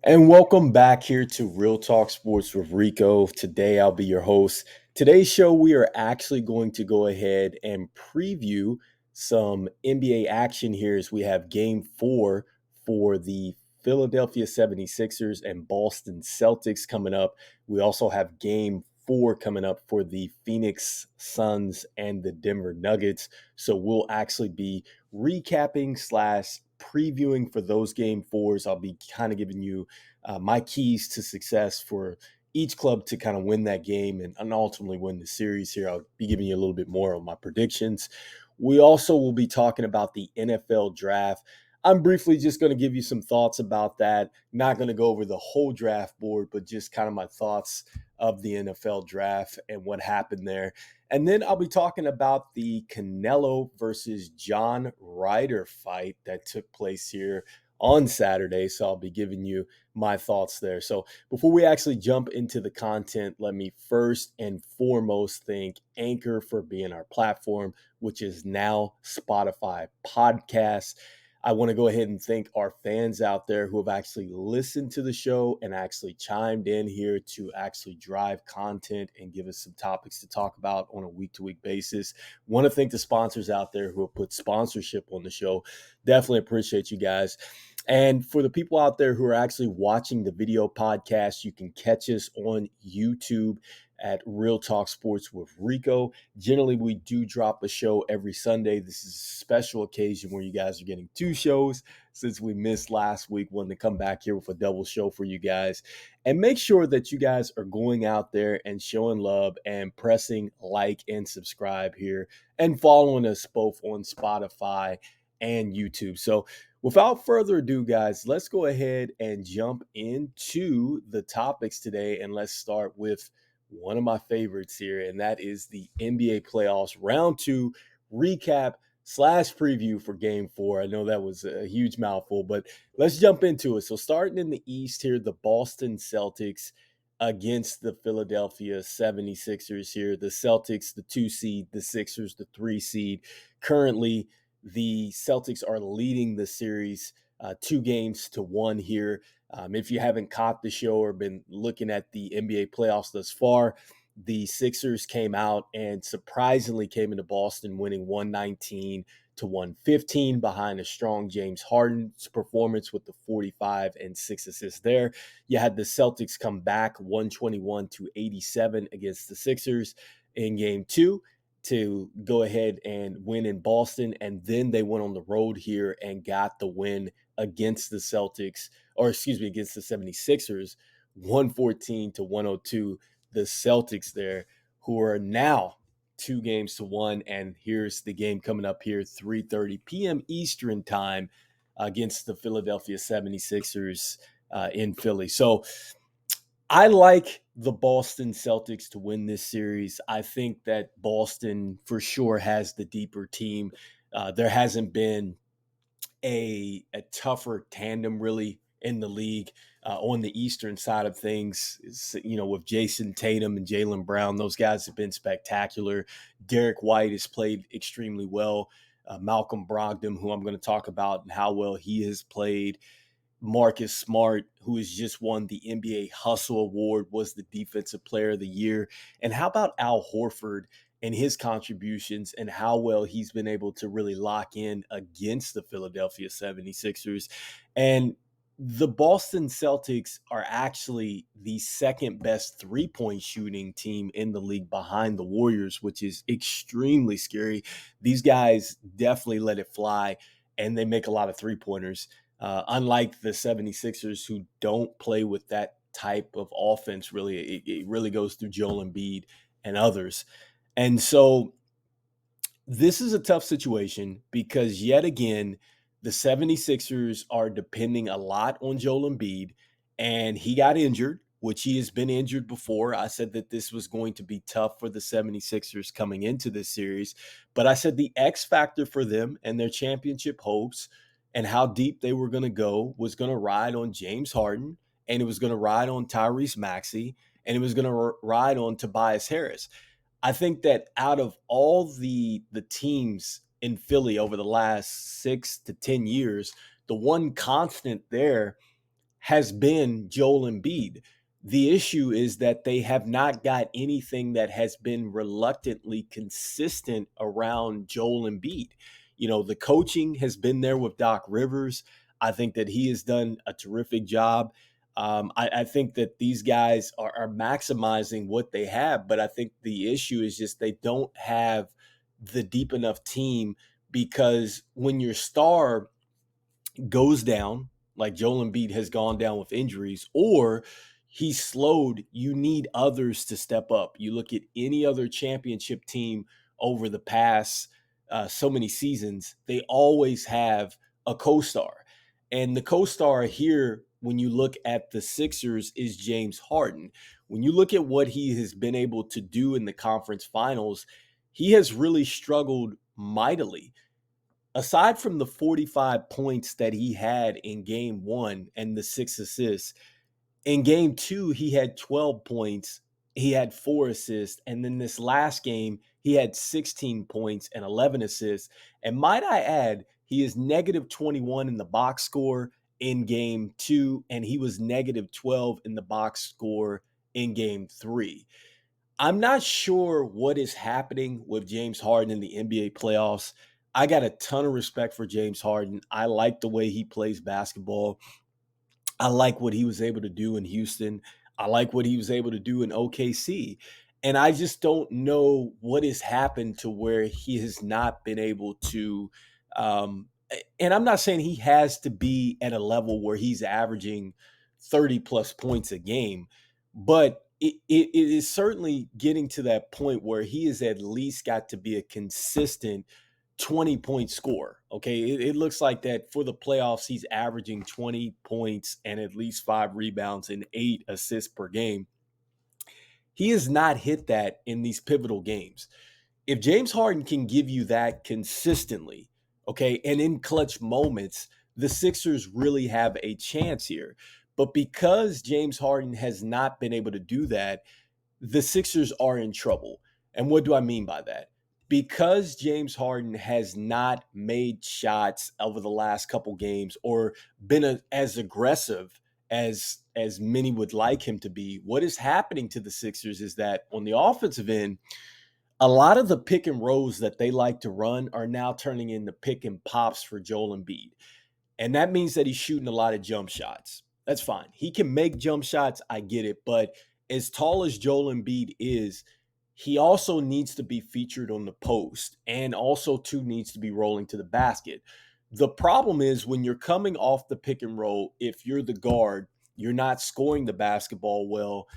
And welcome back here to Real Talk Sports with Rico. Today I'll be your host. Today's show, we are actually going to go ahead and preview some NBA action here as we have game four for the Philadelphia 76ers and Boston Celtics coming up. We also have game four coming up for the Phoenix Suns and the Denver Nuggets. So we'll actually be recapping slash previewing for those game fours. I'll be kind of giving you my keys to success for each club to kind of win that game and ultimately win the series here. I'll be giving you a little bit more on my predictions. We also will be talking about the NFL draft. I'm briefly just going to give you some thoughts about that. Not going to go over the whole draft board, but just kind of my thoughts of the NFL draft and what happened there. And then I'll be talking about the Canelo versus John Ryder fight that took place here on Saturday. So I'll be giving you my thoughts there. So before we actually jump into the content, let me first and foremost thank Anchor for being our platform, which is now Spotify Podcasts. I want to go ahead and thank our fans out there who have actually listened to the show and actually chimed in here to actually drive content and give us some topics to talk about on a week-to-week basis. Want to thank the sponsors out there who have put sponsorship on the show. Definitely appreciate you guys. And for the people out there who are actually watching the video podcast, you can catch us on YouTube at Real Talk Sports with Rico. Generally, we do drop a show every Sunday. This is a special occasion where you guys are getting two shows since we missed last week. Wanted to come back here with a double show for you guys. And make sure that you guys are going out there and showing love and pressing like and subscribe here and following us both on Spotify and YouTube. So without further ado, guys, let's go ahead and jump into the topics today. And let's start with one of my favorites here, and that is the NBA playoffs round two recap slash preview for game four. I know that was a huge mouthful, but let's jump into it. So starting in the East here, the Boston Celtics against the Philadelphia 76ers here. The Celtics, the 2 seed, the Sixers, the 3 seed. Currently, the Celtics are leading the series 2-1 here. If you haven't caught the show or been looking at the NBA playoffs thus far, the Sixers came out and surprisingly came into Boston winning 119 to 115 behind a strong James Harden's performance with the 45 and 6 assists there. You had the Celtics come back 121 to 87 against the Sixers in game two to go ahead and win in Boston. And then they went on the road here and got the win against the Celtics, or excuse me, against the 76ers, 114 to 102. The Celtics there, who are now 2-1. And here's the game coming up here, 3:30 p.m. Eastern time against the Philadelphia 76ers in Philly. So I like the Boston Celtics to win this series. I think that Boston for sure has the deeper team. There hasn't been a tougher tandem really in the league on the Eastern side of things. With Jason Tatum and Jaylen Brown, those guys have been spectacular. Derek White has played extremely well. Malcolm Brogdon, who I'm going to talk about and how well he has played. Marcus Smart, who has just won the NBA Hustle Award, was the Defensive Player of the Year. And how about Al Horford and his contributions and how well he's been able to really lock in against the Philadelphia 76ers? And the Boston Celtics are actually the second best three-point shooting team in the league behind the Warriors, which is extremely scary. These guys definitely let it fly, and they make a lot of three-pointers. Unlike the 76ers, who don't play with that type of offense, really, it really goes through Joel Embiid and others. And so this is a tough situation because yet again, the 76ers are depending a lot on Joel Embiid, and he got injured, which he has been injured before. I said that this was going to be tough for the 76ers coming into this series, but I said the X factor for them and their championship hopes and how deep they were going to go was going to ride on James Harden, and it was going to ride on Tyrese Maxey, and it was going to ride on Tobias Harris. I think that out of all the teams in Philly over the last 6 to 10 years, the one constant there has been Joel Embiid. The issue is that they have not got anything that has been reluctantly consistent around Joel Embiid. The coaching has been there with Doc Rivers. I think that he has done a terrific job. I think that these guys are maximizing what they have, but I think the issue is just they don't have the deep enough team, because when your star goes down, like Joel Embiid has gone down with injuries, or he's slowed, you need others to step up. You look at any other championship team over the past so many seasons, they always have a co-star. And the co-star here, when you look at the Sixers, is James Harden. When you look at what he has been able to do in the conference finals, he has really struggled mightily. Aside from the 45 points that he had in game one and the 6 assists, in game two, he had 12 points, he had 4 assists. And then this last game, he had 16 points and 11 assists. And might I add, he is negative 21 in the box score in game two, and he was negative 12 in the box score in game three. I'm not sure what is happening with James Harden in the NBA playoffs. I got a ton of respect for James Harden. I like the way he plays basketball. I like what he was able to do in Houston. I like what he was able to do in OKC. And I just don't know what has happened to where he has not been able to. And I'm not saying he has to be at a level where he's averaging 30 plus points a game, but it is certainly getting to that point where he has at least got to be a consistent 20-point score. Okay. It looks like that for the playoffs, he's averaging 20 points and at least 5 rebounds and 8 assists per game. He has not hit that in these pivotal games. If James Harden can give you that consistently, okay, and in clutch moments, the Sixers really have a chance here. But because James Harden has not been able to do that, the Sixers are in trouble. And what do I mean by that? Because James Harden has not made shots over the last couple games or been as aggressive as many would like him to be, what is happening to the Sixers is that on the offensive end, a lot of the pick and rolls that they like to run are now turning into pick and pops for Joel Embiid. And that means that he's shooting a lot of jump shots. That's fine. He can make jump shots. I get it. But as tall as Joel Embiid is, he also needs to be featured on the post and also, too, needs to be rolling to the basket. The problem is when you're coming off the pick and roll, if you're the guard, you're not scoring the basketball well,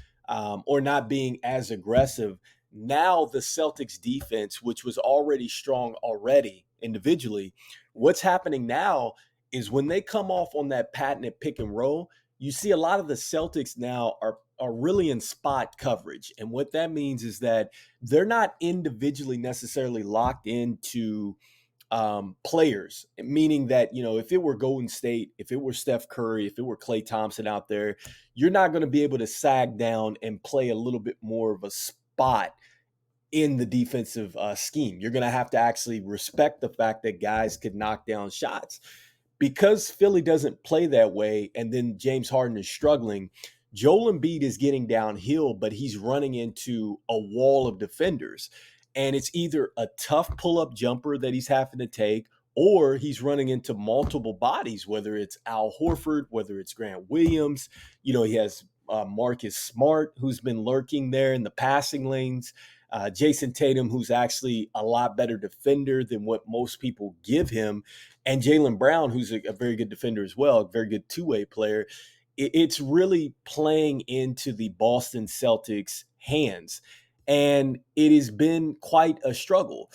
or not being as aggressive. Now the Celtics defense, which was already strong already individually, what's happening now is when they come off on that patented pick and roll, you see a lot of the Celtics now are really in spot coverage. And what that means is that they're not individually necessarily locked into players, meaning that, if it were Golden State, if it were Steph Curry, if it were Klay Thompson out there, you're not going to be able to sag down and play a little bit more of a spot in the defensive scheme. You're going to have to actually respect the fact that guys could knock down shots. Because Philly doesn't play that way, and then James Harden is struggling, Joel Embiid is getting downhill, but he's running into a wall of defenders. And it's either a tough pull-up jumper that he's having to take, or he's running into multiple bodies, whether it's Al Horford, whether it's Grant Williams. He has Marcus Smart, who's been lurking there in the passing lanes. Jason Tatum, who's actually a lot better defender than what most people give him, and Jaylen Brown, who's a very good defender as well, a very good two-way player. It's really playing into the Boston Celtics' hands, and it has been quite a struggle.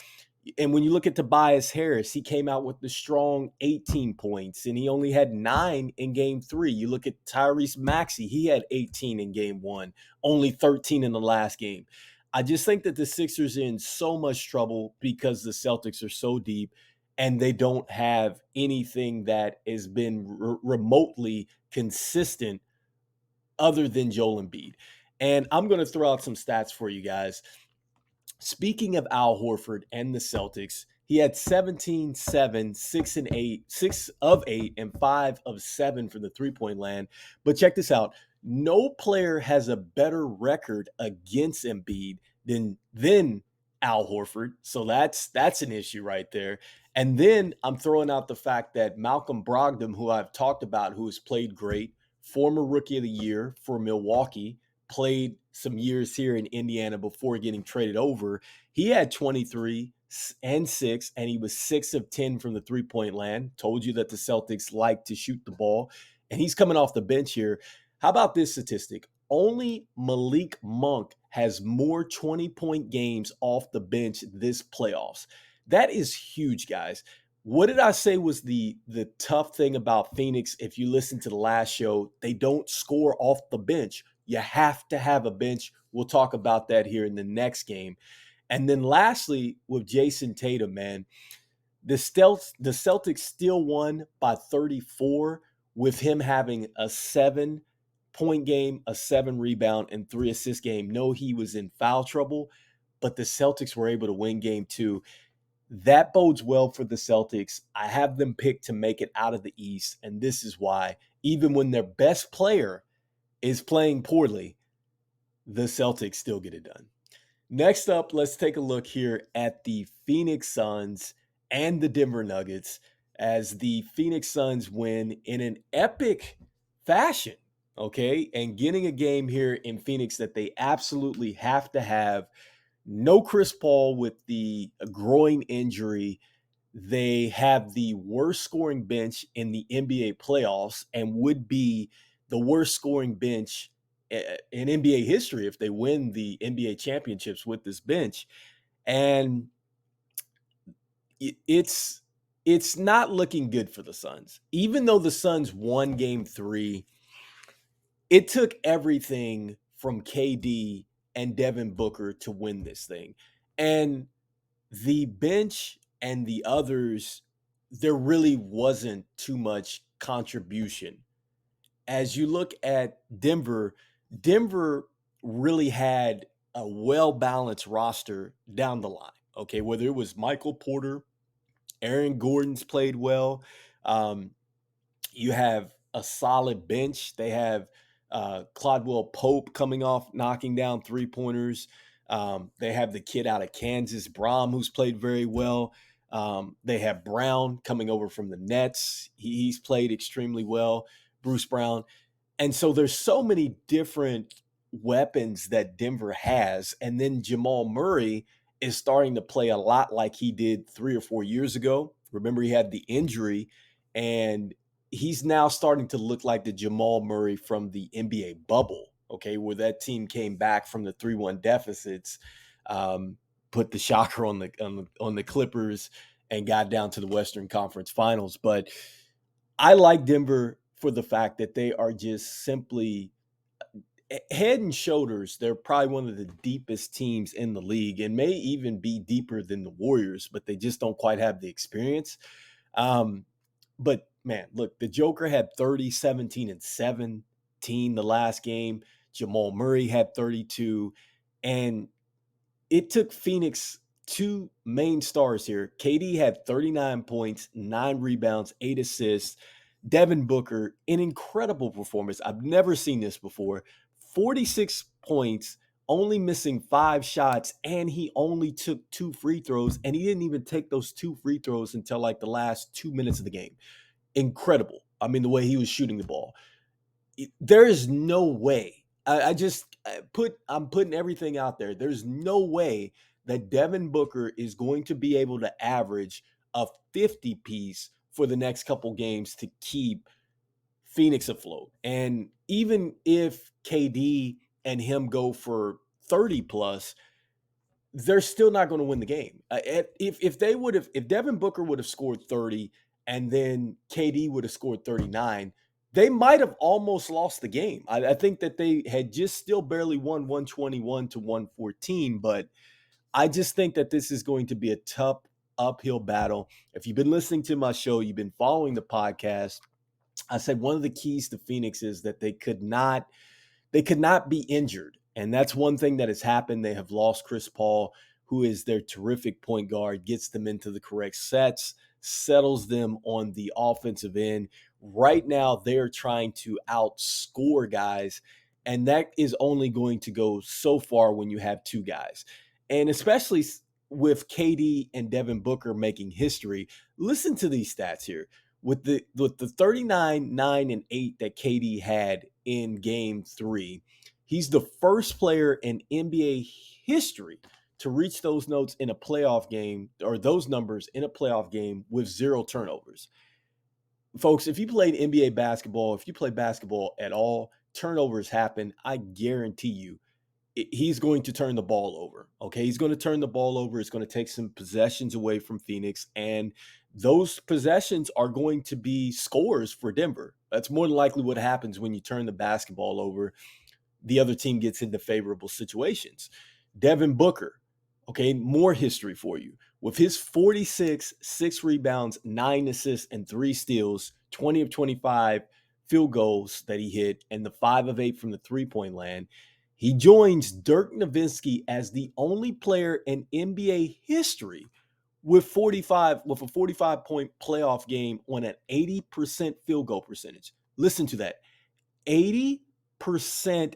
And when you look at Tobias Harris, he came out with the strong 18 points, and he only had 9 in game 3. You look at Tyrese Maxey, he had 18 in game 1, only 13 in the last game. I just think that the Sixers are in so much trouble because the Celtics are so deep and they don't have anything that has been remotely consistent other than Joel Embiid. And I'm going to throw out some stats for you guys. Speaking of Al Horford and the Celtics, He had 17, 7, 6 and 8, 6 of 8, and 5 of 7 from the three-point land. But check this out. No player has a better record against Embiid than Al Horford. So that's an issue right there. And then I'm throwing out the fact that Malcolm Brogdon, who I've talked about, who has played great, former rookie of the year for Milwaukee, played some years here in Indiana before getting traded over. He had 23 and 6, and he was 6 of 10 from the three-point land. Told you that the Celtics like to shoot the ball, and he's coming off the bench here. How about this statistic? Only Malik Monk has more 20-point games off the bench this playoffs. That is huge, guys. What did I say was the tough thing about Phoenix? If you listen to the last show, they don't score off the bench. You have to have a bench. We'll talk about that here in the next game. And then lastly, with Jason Tatum, man, the Celtics still won by 34 with him having a 7-point game, a 7 rebound, and 3 assist game. No, he was in foul trouble, but the Celtics were able to win game 2. That bodes well for the Celtics. I have them picked to make it out of the East, and this is why. Even when their best player is playing poorly, the Celtics still get it done. Next up, let's take a look here at the Phoenix Suns and the Denver Nuggets as the Phoenix Suns win in an epic fashion, okay? And getting a game here in Phoenix that they absolutely have to have. No Chris Paul with the groin injury. They have the worst scoring bench in the NBA playoffs and would be the worst scoring bench in NBA history if they win the NBA championships with this bench. And it's not looking good for the Suns. Even though the Suns won game 3, it took everything from KD and Devin Booker to win this thing. And the bench and the others, there really wasn't too much contribution. As you look at Denver, Denver really had a well-balanced roster down the line. Okay, whether it was Michael Porter, Aaron Gordon's played well. You have a solid bench. They have Claudwell Pope coming off knocking down three-pointers. They have the kid out of Kansas, Braum, who's played very well. They have Brown coming over from the Nets. He's played extremely well, Bruce Brown. And so there's so many different weapons that Denver has. And then Jamal Murray is starting to play a lot like he did 3 or 4 years ago. Remember, he had the injury, and he's now starting to look like the Jamal Murray from the NBA bubble, okay, where that team came back from the 3-1 deficits, put the shocker on the Clippers, and got down to the Western Conference Finals. But I like Denver for the fact that they are just simply head and shoulders. They're probably one of the deepest teams in the league and may even be deeper than the Warriors, but they just don't quite have the experience. But man, look, the Joker had 30, 17, and 17 the last game. Jamal Murray had 32. And it took Phoenix 2 main stars here. KD had 39 points, 9 rebounds, 8 assists. Devin Booker, an incredible performance. I've never seen this before. 46 points, only missing 5 shots, and he only took 2 free throws, and he didn't even take those 2 free throws until like the last 2 minutes of the game. Incredible. I mean, the way he was shooting the ball. There is no way. I'm putting everything out there. There's no way that Devin Booker is going to be able to average a 50 piece for the next couple games to keep Phoenix afloat. And even if KD and him go for 30 plus, they're still not going to win the game. If Devin Booker would have scored 30 and then KD would have scored 39, they might have almost lost the game. I think that they had just still barely won 121 to 114, but I just think that this is going to be a tough uphill battle. If you've been listening to my show, you've been following the podcast, I said one of the keys to Phoenix is that they could not be injured. And that's one thing that has happened. They have lost Chris Paul, who is their terrific point guard, gets them into the correct sets, settles them on the offensive end. Right now, they're trying to outscore guys, and that is only going to go so far when you have two guys. And especially with KD and Devin Booker making history, listen to these stats here. With the 39, 9, and 8 that KD had in game 3, he's the first player in NBA history to reach those notes in a playoff game, or those numbers in a playoff game, with 0 turnovers. Folks, if you played NBA basketball, if you play basketball at all, turnovers happen. I guarantee you he's going to turn the ball over. Okay. He's going to turn the ball over. It's going to take some possessions away from Phoenix. And those possessions are going to be scores for Denver. That's more than likely what happens when you turn the basketball over. The other team gets into favorable situations. Devin Booker, okay, more history for you. With his 46, 6 rebounds, 9 assists, and 3 steals, 20 of 25 field goals that he hit, and the 5 of 8 from the three-point land, he joins Dirk Nowitzki as the only player in NBA history with a 45-point playoff game on an 80% field goal percentage. Listen to that. 80%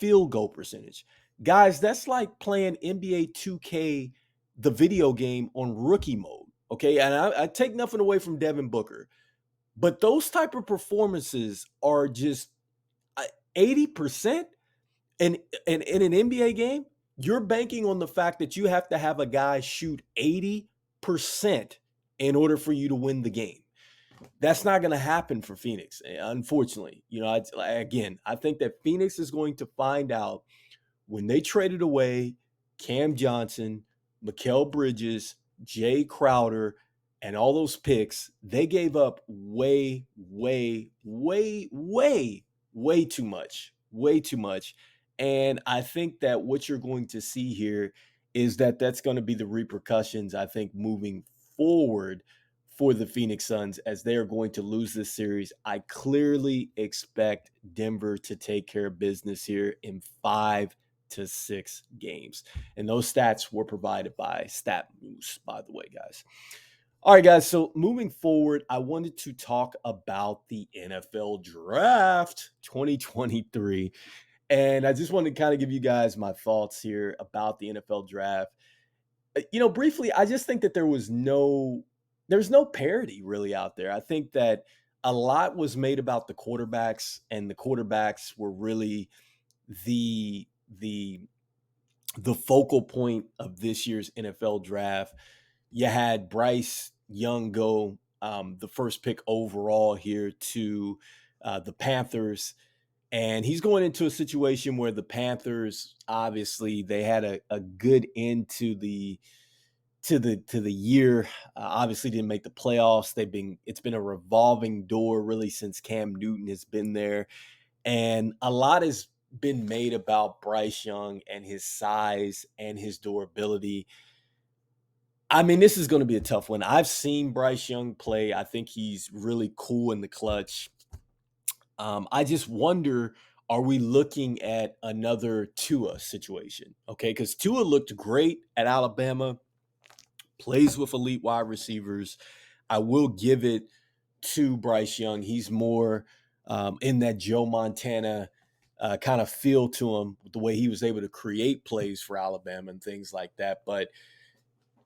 field goal percentage. Guys, that's like playing NBA 2K, the video game, on rookie mode. Okay. And I take nothing away from Devin Booker, but those type of performances are just 80%. And in an NBA game, you're banking on the fact that you have to have a guy shoot 80% in order for you to win the game. That's not going to happen for Phoenix, unfortunately. I think that Phoenix is going to find out when they traded away Cam Johnson, Mikal Bridges, Jay Crowder, and all those picks. They gave up way, way, way, way, way too much. Way too much. And I think that what you're going to see here is that that's going to be the repercussions, I think, moving forward for the Phoenix Suns, as they are going to lose this series. I clearly expect Denver to take care of business here in 5 to 6 games. And those stats were provided by Stat Moose, by the way, guys. All right, guys. So moving forward, I wanted to talk about the NFL Draft 2023. And I just wanted to kind of give you guys my thoughts here about the NFL Draft. Briefly, I just think that there's no parity really out there. I think that a lot was made about the quarterbacks, and the quarterbacks were really the the the focal point of this year's NFL Draft. You had Bryce Young go the first pick overall here to the Panthers. And he's going into a situation where the Panthers, obviously, they had a good end to the year. Obviously, didn't make the playoffs. It's been a revolving door really since Cam Newton has been there, and a lot has been made about Bryce Young and his size and his durability. I mean, this is going to be a tough one. I've seen Bryce Young play. I think he's really cool in the clutch. I just wonder, are we looking at another Tua situation? Okay, because Tua looked great at Alabama, plays with elite wide receivers. I will give it to Bryce Young. He's more in that Joe Montana kind of feel to him, the way he was able to create plays for Alabama and things like that. But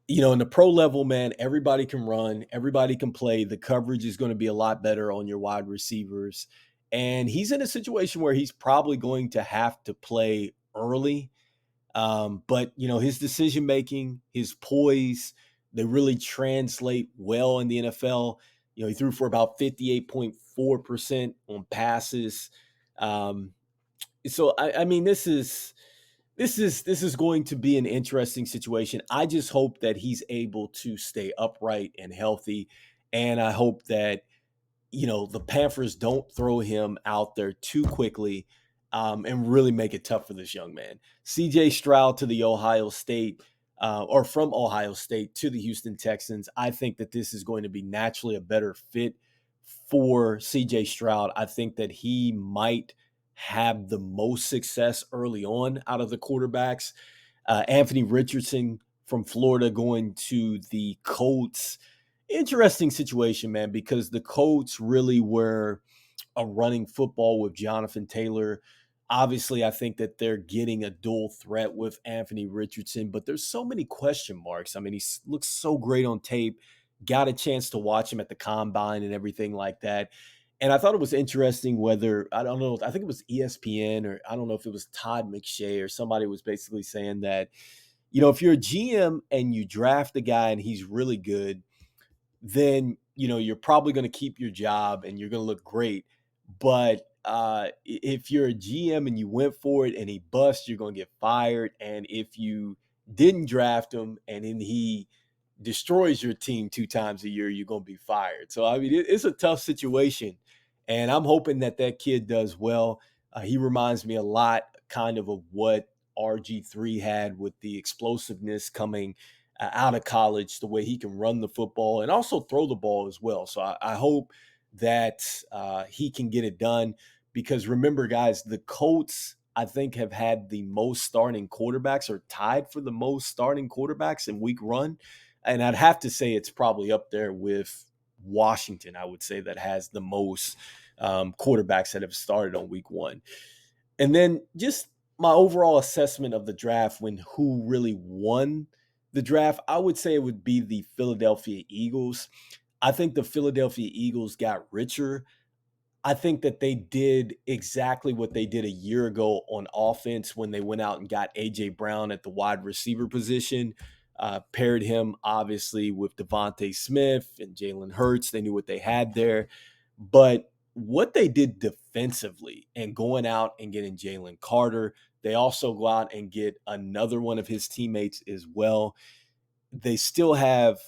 in the pro level, man, everybody can run, everybody can play. The coverage is going to be a lot better on your wide receivers. And he's in a situation where he's probably going to have to play early. But his decision making, his poise, they really translate well in the NFL. He threw for about 58.4% on passes. So I mean, this is going to be an interesting situation. I just hope that he's able to stay upright and healthy, and I hope that the Panthers don't throw him out there too quickly, and really make it tough for this young man. CJ Stroud to the Ohio State, or from Ohio State to the Houston Texans. I think that this is going to be naturally a better fit for CJ Stroud. I think that he might have the most success early on out of the quarterbacks. Anthony Richardson from Florida going to the Colts. Interesting situation, man, because the Colts really were a running football with Jonathan Taylor. Obviously, I think that they're getting a dual threat with Anthony Richardson, but there's so many question marks. I mean, looks so great on tape. Got a chance to watch him at the combine and everything like that. And I thought it was interesting whether, I don't know, I think it was ESPN, or I don't know if it was Todd McShay or somebody was basically saying that, if you're a GM and you draft a guy and he's really good, then you're probably going to keep your job and you're going to look great. But if you're a GM and you went for it and he busts, you're going to get fired. And if you didn't draft him and then he destroys your team 2 times a year, you're going to be fired. So I mean, it's a tough situation, and I'm hoping that that kid does well. He reminds me a lot, kind of what RG3 had with the explosiveness coming out of college, the way he can run the football and also throw the ball as well. So I hope that he can get it done, because remember, guys, the Colts, I think, have had the most starting quarterbacks, or tied for the most starting quarterbacks in week one. And I'd have to say it's probably up there with Washington, I would say, that has the most quarterbacks that have started on week one. And then just my overall assessment of the draft, when who really won the draft, I would say it would be the Philadelphia Eagles. I think the Philadelphia Eagles got richer. I think that they did exactly what they did a year ago on offense when they went out and got A.J. Brown at the wide receiver position, paired him obviously with Devontae Smith and Jalen Hurts. They knew what they had there. But what they did defensively and going out and getting Jalen Carter, they also go out and get another one of his teammates as well. They still have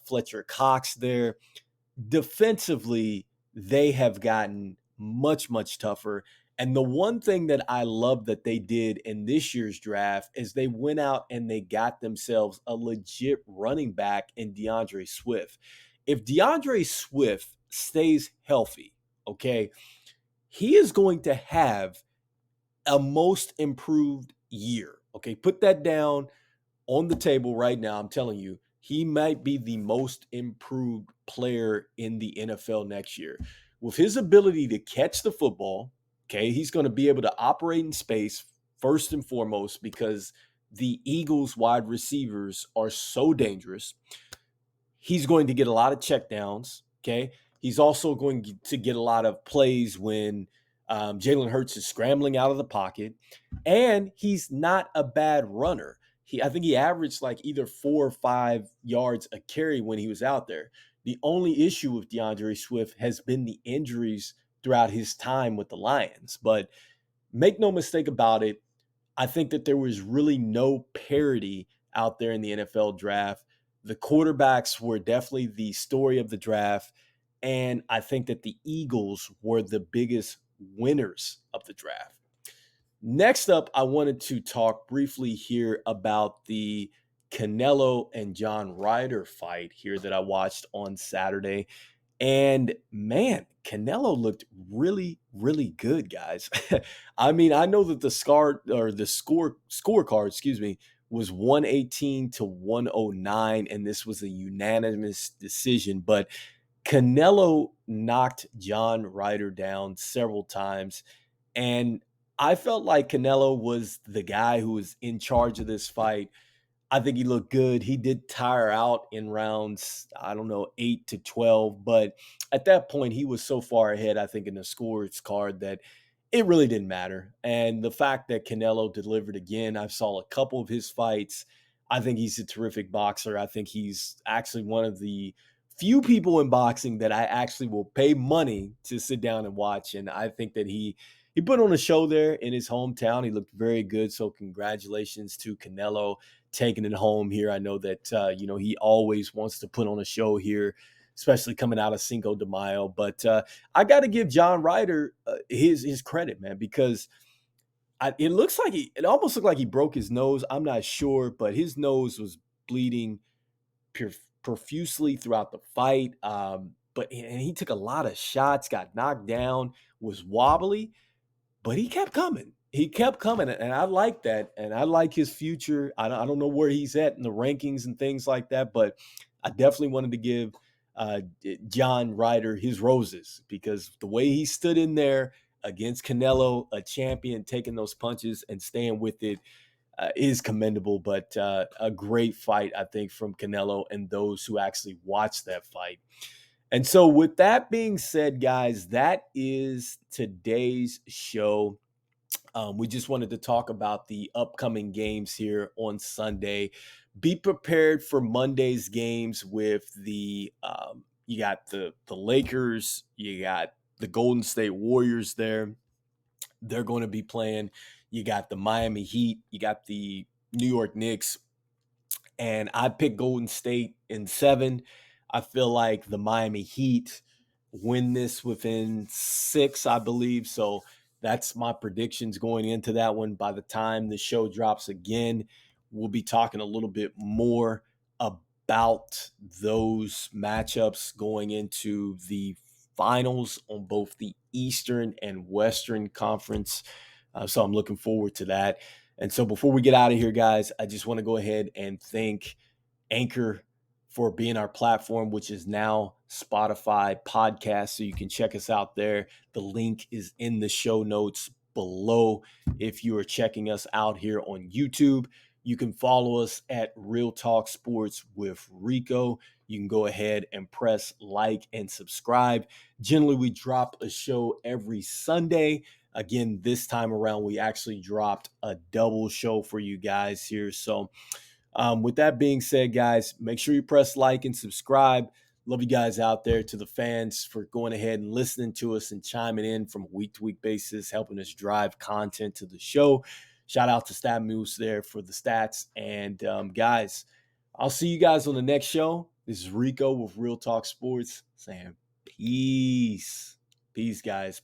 Fletcher Cox there. Defensively, they have gotten much, much tougher. And the one thing that I love that they did in this year's draft is they went out and they got themselves a legit running back in DeAndre Swift. If DeAndre Swift stays healthy, okay, he is going to have a most improved year. Okay, put that down on the table right now. I'm telling you, he might be the most improved player in the NFL next year. With his ability to catch the football, okay, he's going to be able to operate in space first and foremost, because the Eagles wide receivers are so dangerous. He's going to get a lot of checkdowns, okay? He's also going to get a lot of plays when Jalen Hurts is scrambling out of the pocket, and he's not a bad runner. I think he averaged like either 4 or 5 yards a carry when he was out there. The only issue with DeAndre Swift has been the injuries throughout his time with the Lions. But make no mistake about it, I think that there was really no parity out there in the NFL draft. The quarterbacks were definitely the story of the draft. And I think that the Eagles were the biggest winners of the draft. Next up, I wanted to talk briefly here about the Canelo and John Ryder fight here that I watched on Saturday. And man, Canelo looked really, really good, guys. I mean, I know that the scorecard, was 118 to 109, and this was a unanimous decision. But Canelo knocked John Ryder down several times, and I felt like Canelo was the guy who was in charge of this fight. I think he looked good. He did tire out in rounds, I don't know, 8 to 12. But at that point, he was so far ahead, I think, in the scores card that it really didn't matter. And the fact that Canelo delivered again, I saw a couple of his fights. I think he's a terrific boxer. I think he's actually one of the few people in boxing that I actually will pay money to sit down and watch. And I think that he put on a show there in his hometown. He looked very good. So congratulations to Canelo taking it home here. I know that, he always wants to put on a show here, especially coming out of Cinco de Mayo. But I got to give John Ryder his credit, man, because it almost looked like he broke his nose. I'm not sure, but his nose was bleeding profusely throughout the fight. And he took a lot of shots, got knocked down, was wobbly, but he kept coming. he kept coming, and I like that, and I like his future. I don't know where he's at in the rankings and things like that, but I definitely wanted to give John Ryder his roses because the way he stood in there against Canelo, a champion, taking those punches and staying with it is commendable. But a great fight, I think, from Canelo and those who actually watched that fight. And so, with that being said, guys, that is today's show. We just wanted to talk about the upcoming games here on Sunday. Be prepared for Monday's games with the you got the Lakers, you got the Golden State Warriors there. They're going to be playing. You got the Miami Heat, you got the New York Knicks, and I picked Golden State in 7. I feel like the Miami Heat win this within 6, I believe. So that's my predictions going into that one. By the time the show drops again, we'll be talking a little bit more about those matchups going into the finals on both the Eastern and Western Conference. So I'm looking forward to that. And so before we get out of here, guys, I just want to go ahead and thank Anchor for being our platform, which is now Spotify podcast. So you can check us out there. The link is in the show notes below. If you are checking us out here on YouTube, you can follow us at Real Talk Sports with Rico. You can go ahead and press like and subscribe. Generally, we drop a show every Sunday. Again, this time around, we actually dropped a double show for you guys here. So with that being said, guys, make sure you press like and subscribe. Love you guys out there. To the fans for going ahead and listening to us and chiming in from a week-to-week basis, helping us drive content to the show. Shout out to Stat Moose there for the stats. And guys, I'll see you guys on the next show. This is Rico with Real Talk Sports saying peace. Peace, guys.